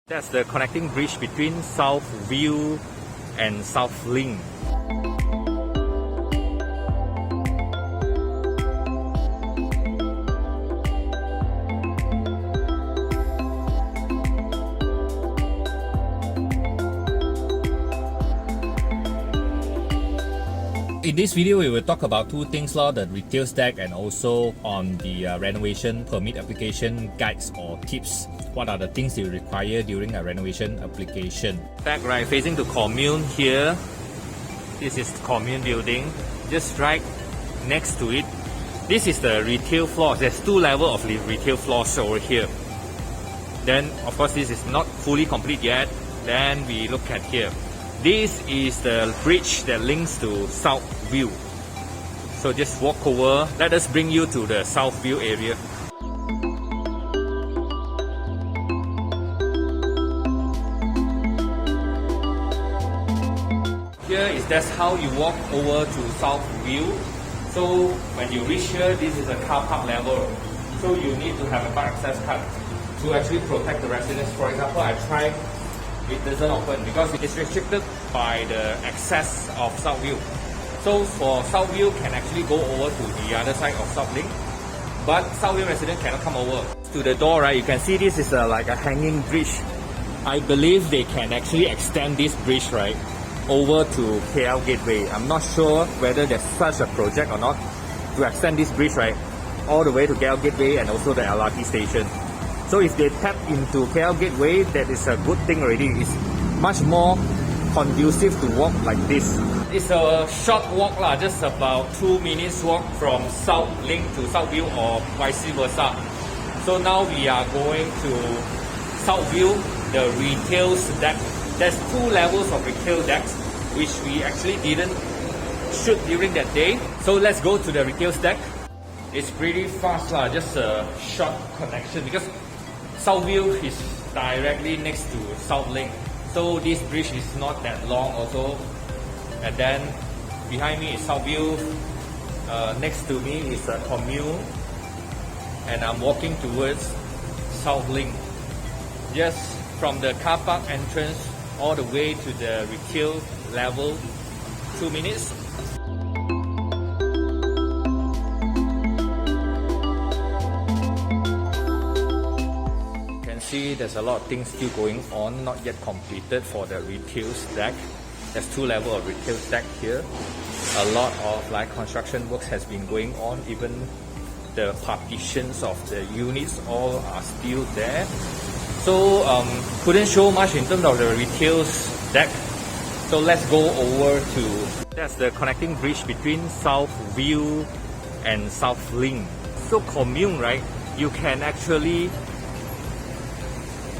That's the connecting bridge between Southview and Southlink. In this video, we will talk about two things, the retail stack and also on the renovation permit application guides or tips. What are the things you require during a renovation application? Stack, right, facing to commune here. This is commune building. Just right next to it. This is the retail floor. There's two levels of retail floors over here. Then, of course, this is not fully complete yet. Then we look at here. This is the bridge that links to Southview. So just walk over. Let us bring you to the Southview area. Here is that's how you walk over to Southview. So when you reach here, this is a car park level. So you need to have a park access card to actually protect the residents. For example, I tried. It doesn't open because it is restricted by the access of Southview. So for Southview can actually go over to the other side of Southlink, but Southview resident cannot come over. To the door, right, you can see this is like a hanging bridge. I believe they can actually extend this bridge, right, over to KL Gateway. I'm not sure whether there's such a project or not to extend this bridge, right, all the way to KL Gateway and also the LRT station. So if they tap into KL Gateway, that is a good thing already. It's much more conducive to walk like this. It's a short walk, just about 2 minutes walk from Southlink to Southview or vice versa. So now we are going to Southview, the retail deck. There's two levels of retail decks, which we actually didn't shoot during that day. So let's go to the retail deck. It's pretty fast, just a short connection because Southview is directly next to Southlink, so this bridge is not that long also. And then behind me is Southview, next to me is a commune, and I'm walking towards Southlink. Just from the car park entrance all the way to the retail level, 2 minutes. See, there's a lot of things still going on, not yet completed for the retail stack. There's two levels of retail stack here. A lot of construction works has been going on. Even the partitions of the units all are still there. So couldn't show much in terms of the retail stack. So let's go over to, that's the connecting bridge between Southview and Southlink. So commune, right, you can actually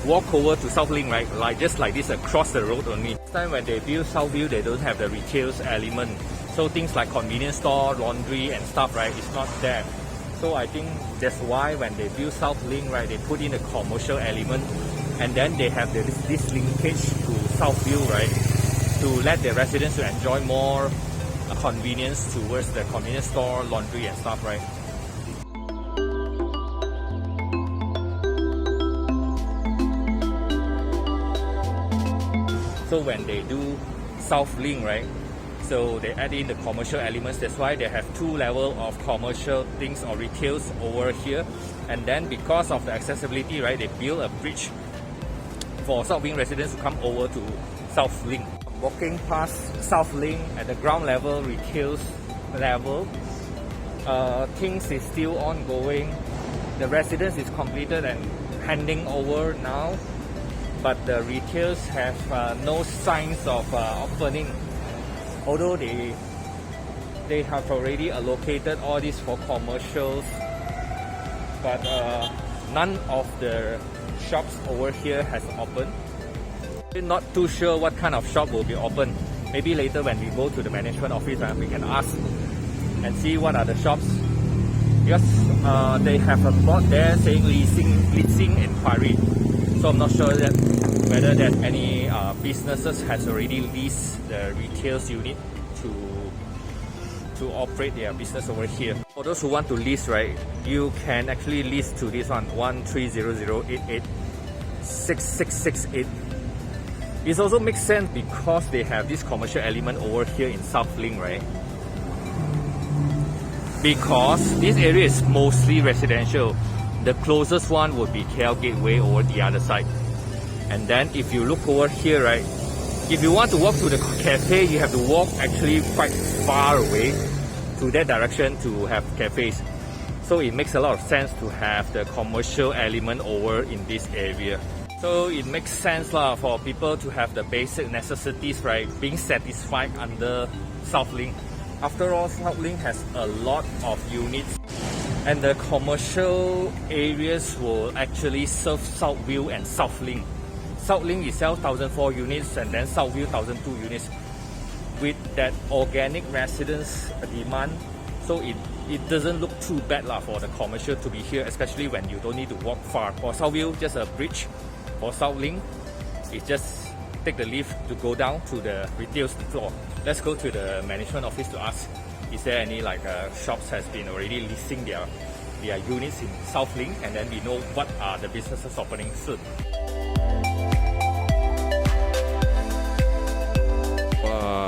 walk over to Southlink, right, just like this across the road only. This time when they build Southview, they don't have the retail element. So things like convenience store, laundry and stuff, right, it's not there. So I think that's why when they build Southlink, right, they put in a commercial element, and then they have this linkage to Southview, right, to let the residents to enjoy more convenience towards the convenience store, laundry and stuff, right. So when they do Southlink, right, so they add in the commercial elements. That's why they have two levels of commercial things or retails over here. And then because of the accessibility, right, they build a bridge for Southview residents to come over to Southlink. Walking past Southlink at the ground level, retail level, things is still ongoing. The residence is completed and handing over now. But the retails have no signs of opening, although they have already allocated all this for commercials, but none of the shops over here has opened. We're not too sure what kind of shop will be open. Maybe later when we go to the management office, we can ask and see what are the shops, because they have a board there saying leasing inquiry. So I'm not sure whether that any businesses has already leased the retail unit to operate their business over here. For those who want to lease, right, you can actually lease to this one, 130088. 6668. It also makes sense because they have this commercial element over here in Southlink, right? Because this area is mostly residential. The closest one would be KL Gateway over the other side. And then if you look over here, right, if you want to walk to the cafe, you have to walk actually quite far away to that direction to have cafes. So it makes a lot of sense to have the commercial element over in this area. So it makes sense for people to have the basic necessities, right, being satisfied under Southlink. After all, Southlink has a lot of units, and the commercial areas will actually serve Southview and Southlink. Southlink itself 1,004 units, and then Southview 1,002 units. With that organic residence demand, so it doesn't look too bad for the commercial to be here, especially when you don't need to walk far. For Southview, just a bridge. For Southlink, it's just take the lift to go down to the retail floor. Let's go to the management office to ask, is there any shops has been already listing their units in Southlink, and then we know what are the businesses opening soon.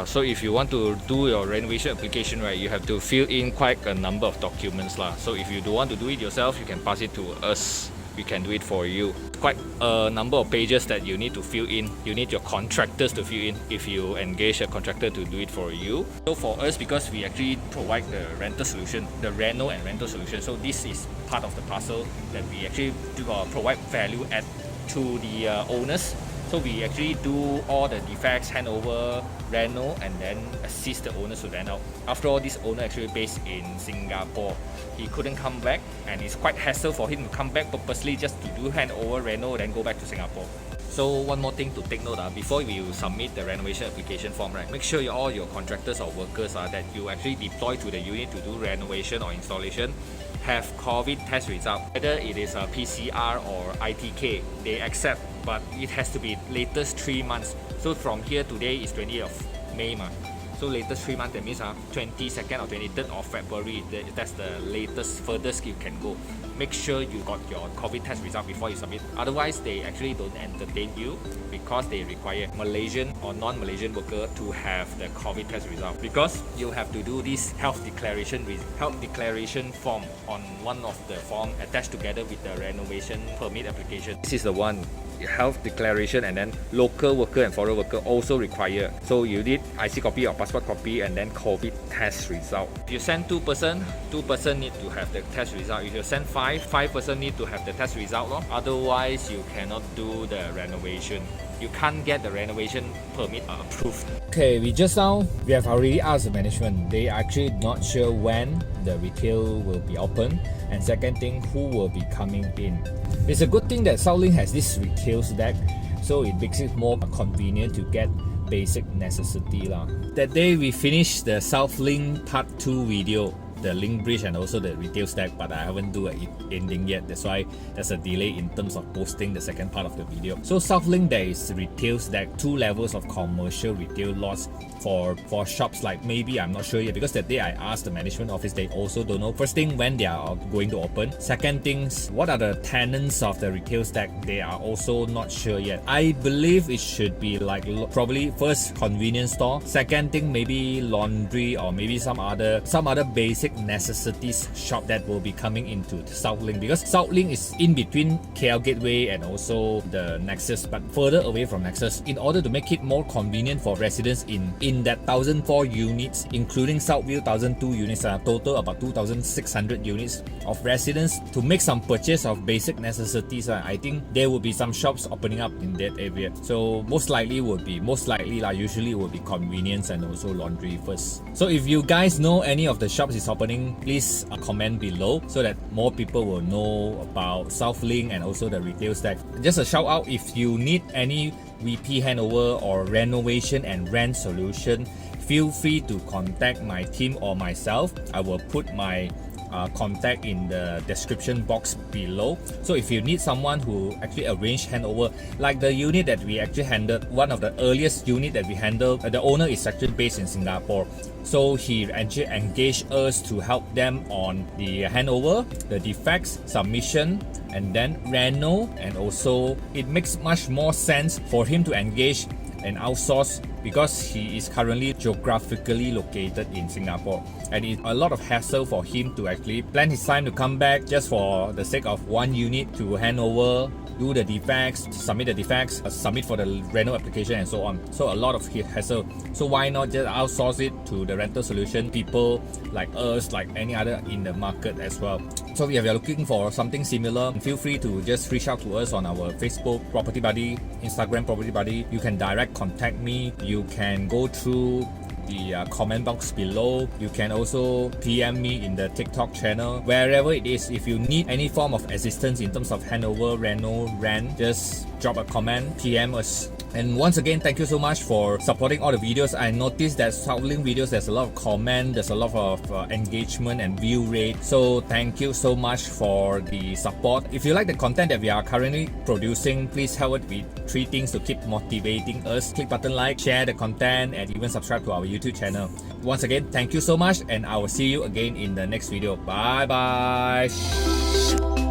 So if you want to do your renovation application, right, you have to fill in quite a number of documents So if you don't want to do it yourself, you can pass it to us. We can do it for you. Quite a number of pages that you need to fill in. You need your contractors to fill in if you engage a contractor to do it for you. So for us, because we actually provide the rental solution, the reno and rental solution, so this is part of the parcel that we actually do, provide value add to the owners. So we actually do all the defects, handover, reno, and then assist the owners to rent out. After all, this owner actually based in Singapore. He couldn't come back, and it's quite hassle for him to come back purposely just to do handover, reno, then go back to Singapore. So one more thing to take note before you submit the renovation application form, right? Make sure all your contractors or workers that you actually deploy to the unit to do renovation or installation have COVID test result. Whether it is a PCR or ITK, they accept, but it has to be latest 3 months. So from here, today is 20th of May. So latest 3 months, that means 22nd or 23rd of February, that's the latest furthest you can go. Make sure you got your COVID test result before you submit. Otherwise, they actually don't entertain you because they require Malaysian or non-Malaysian worker to have the COVID test result. Because you have to do this health declaration form on one of the form attached together with the renovation permit application. This is the one. Health declaration, and then local worker and foreign worker also require. So you need IC copy or passport copy, and then COVID test result. If you send 2 person need to have the test result. If you send 5 person need to have the test result. Otherwise, you cannot do the renovation. You can't get the renovation permit approved. Okay, we have already asked the management. They are actually not sure when the retail will be open, and second thing, who will be coming in. It's a good thing that Southlink has this retail stack, so it makes it more convenient to get basic necessity. That day we finished the Southlink part 2 video, the link bridge and also the retail stack, but I haven't do an ending yet. That's why there's a delay in terms of posting the second part of the video. So Southlink, there is retail stack, 2 levels of commercial retail lots for shops, like maybe I'm not sure yet, because that day I asked the management office, they also don't know. First thing, when they are going to open. Second things, what are the tenants of the retail stack, they are also not sure yet. I believe it should be like probably first convenience store, second thing maybe laundry, or maybe some other basic necessities shop that will be coming into Southlink, because Southlink is in between KL Gateway and also the Nexus, but further away from Nexus, in order to make it more convenient for residents in that 1,004 units, including Southview 1,002 units, total about 2,600 units of residents, to make some purchase of basic necessities. I think there will be some shops opening up in that area. So usually will be convenience and also laundry first. So if you guys know any of the shops is opening, please comment below so that more people will know about Southlink and also the retail stack. Just a shout out, if you need any VP handover or renovation and rent solution, feel free to contact my team or myself. I will put my contact in the description box below. So if you need someone who actually arrange handover, like the unit that we actually handled, one of the earliest unit that we handled, the owner is actually based in Singapore. So he actually engaged us to help them on the handover, the defects, submission, and then reno. And also it makes much more sense for him to engage and outsource because he is currently geographically located in Singapore, and it's a lot of hassle for him to actually plan his time to come back just for the sake of one unit to hand over, do the defects, submit the defects, submit for the rental application and so on. So a lot of hassle. So why not just outsource it to the rental solution people like us, like any other in the market as well. So if you're looking for something similar, feel free to just reach out to us on our Facebook Property Buddy, Instagram Property Buddy. You can direct contact me. You can go through the comment box below. You can also PM me in the TikTok channel. Wherever it is, if you need any form of assistance in terms of handover, reno, rent, just drop a comment, PM us. And once again, thank you so much for supporting all the videos. I noticed that Southlink videos, there's a lot of comment, there's a lot of engagement and view rate. So thank you so much for the support. If you like the content that we are currently producing, please help it with 3 things to keep motivating us. Click button like, share the content, and even subscribe to our YouTube channel. Once again, thank you so much, and I will see you again in the next video. Bye bye.